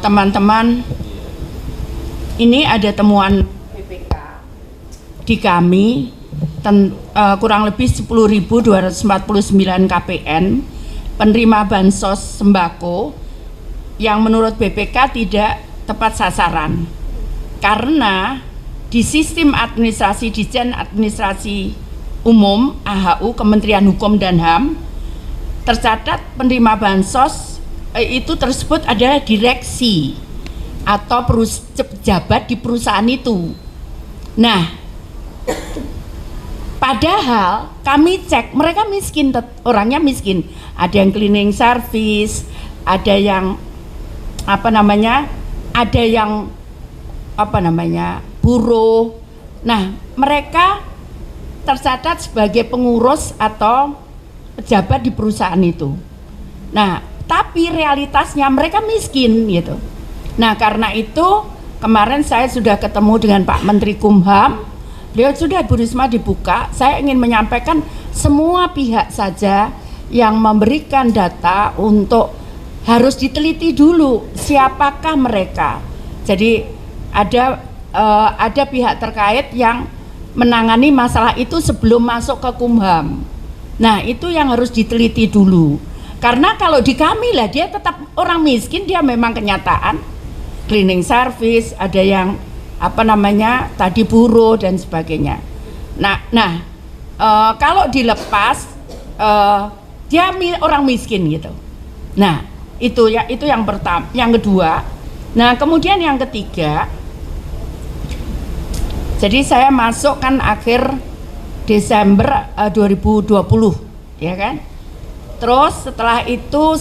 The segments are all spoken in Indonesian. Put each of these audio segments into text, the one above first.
teman-teman, ini ada temuan BPK di kami kurang lebih 10.249 KPN penerima bansos sembako yang menurut BPK tidak tepat sasaran karena di sistem administrasi Ditjen Administrasi Umum AHU Kementerian Hukum dan HAM tercatat penerima bansos itu tersebut ada direksi atau pejabat di perusahaan itu. Nah, padahal kami cek mereka miskin, orangnya miskin. Ada yang cleaning service, ada yang buruh. Nah, mereka tercatat sebagai pengurus atau pejabat di perusahaan itu. Nah, tapi realitasnya mereka miskin gitu. Nah, karena itu kemarin saya sudah ketemu dengan Pak Menteri Kumham. Beliau sudah, Bu Risma dibuka. Saya ingin menyampaikan semua pihak saja yang memberikan data untuk harus diteliti dulu siapakah mereka. Jadi ada pihak terkait yang menangani masalah itu sebelum masuk ke Kumham. Nah, itu yang harus diteliti dulu. Karena kalau di kami lah dia tetap orang miskin, dia memang kenyataan cleaning service, ada yang tadi buruh dan sebagainya. Nah, kalau dilepas dia orang miskin gitu. Nah, itu yang pertama. Yang kedua, nah kemudian yang ketiga, jadi saya masuk kan akhir Desember 2020, ya kan? Terus setelah itu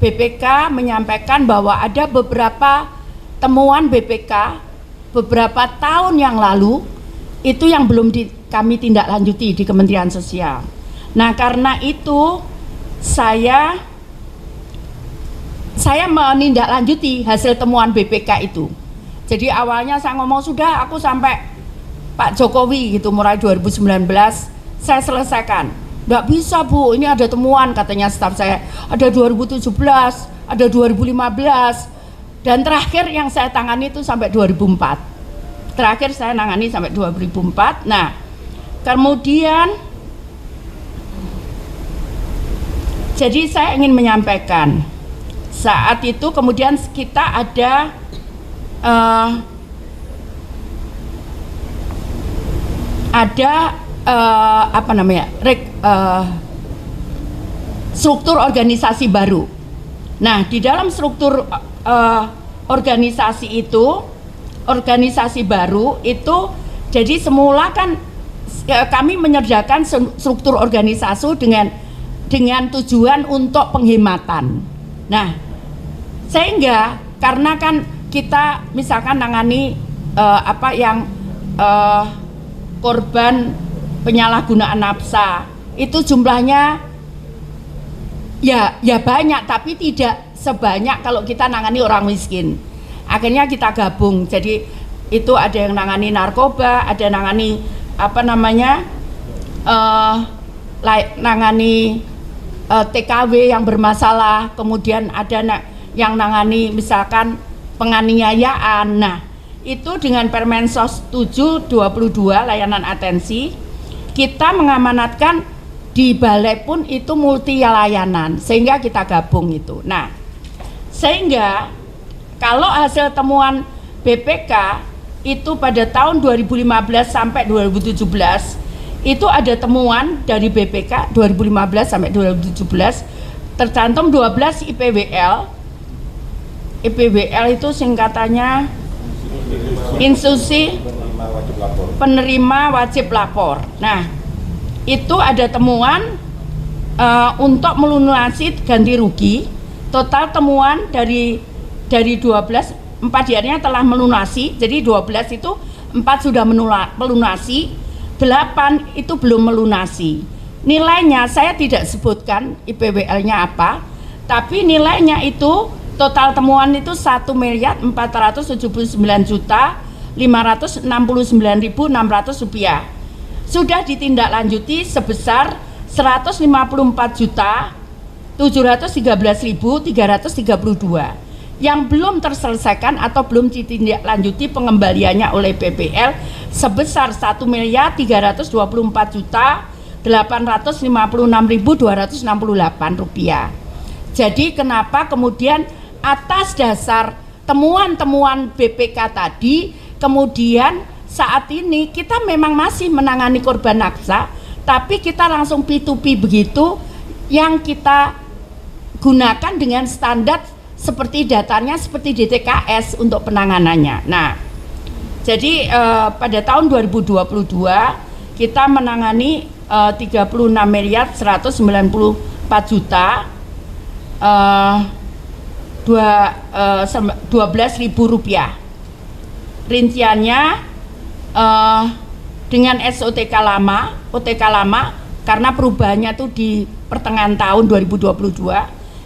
BPK menyampaikan bahwa ada beberapa temuan BPK beberapa tahun yang lalu itu yang belum kami tindak lanjuti di Kementerian Sosial. Nah, karena itu saya menindaklanjuti hasil temuan BPK itu. Jadi awalnya saya ngomong sudah aku sampai Pak Jokowi gitu mulai 2019 saya selesaikan. Nggak bisa Bu, ini ada temuan katanya staf saya, ada 2017, ada 2015, dan terakhir yang saya tangani itu sampai 2004. Terakhir saya nangani sampai 2004. Nah, kemudian jadi saya ingin menyampaikan saat itu kemudian kita ada struktur organisasi baru. Nah, di dalam struktur organisasi baru itu jadi semula kan kami menyediakan struktur organisasi dengan tujuan untuk penghematan. Nah, sehingga karena kan kita misalkan nangani korban penyalahgunaan nafsa itu jumlahnya ya banyak, tapi tidak sebanyak kalau kita nangani orang miskin. Akhirnya kita gabung, jadi itu ada yang nangani narkoba, ada nangani nangani TKW yang bermasalah, kemudian ada yang nangani misalkan penganiayaan. Nah, itu dengan Permensos 7/22 layanan atensi, kita mengamanatkan di balai pun itu multi layanan, sehingga kita gabung itu. Nah, sehingga kalau hasil temuan BPK itu pada tahun 2015 sampai 2017 itu ada temuan dari BPK 2015 sampai 2017 tercantum 12 IPWL. IPWL itu singkatannya Institusi Penerima Wajib Lapor. Nah, itu ada temuan untuk melunasi ganti rugi. Total temuan dari 12, 4 diantaranya telah melunasi. Jadi 12 itu 4 sudah melunasi, 8 itu belum melunasi. Nilainya saya tidak sebutkan IPWL-nya apa, tapi nilainya itu total temuan itu 1.479.569.600 rupiah. Sudah ditindaklanjuti sebesar 154 juta 713.332 yang belum terselesaikan atau belum ditindaklanjuti pengembaliannya oleh BPL sebesar 1.324.856.268 rupiah. Jadi kenapa kemudian atas dasar temuan-temuan BPK tadi kemudian saat ini kita memang masih menangani korban naksa, tapi kita langsung P2P begitu, yang kita gunakan dengan standar seperti datanya seperti DTKS untuk penanganannya. Nah, jadi pada tahun 2022 kita menangani 36.194 juta 12.000 rupiah. Rinciannya dengan SOTK lama, OTK lama, karena perubahannya tuh di pertengahan tahun 2022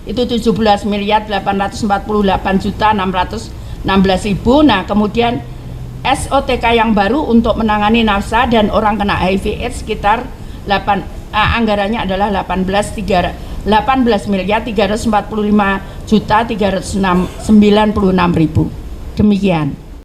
itu 17.848.616.000. Nah, kemudian SOTK yang baru untuk menangani nafsa dan orang kena HIV/AIDS sekitar anggarannya adalah 18.345.396.096. Demikian.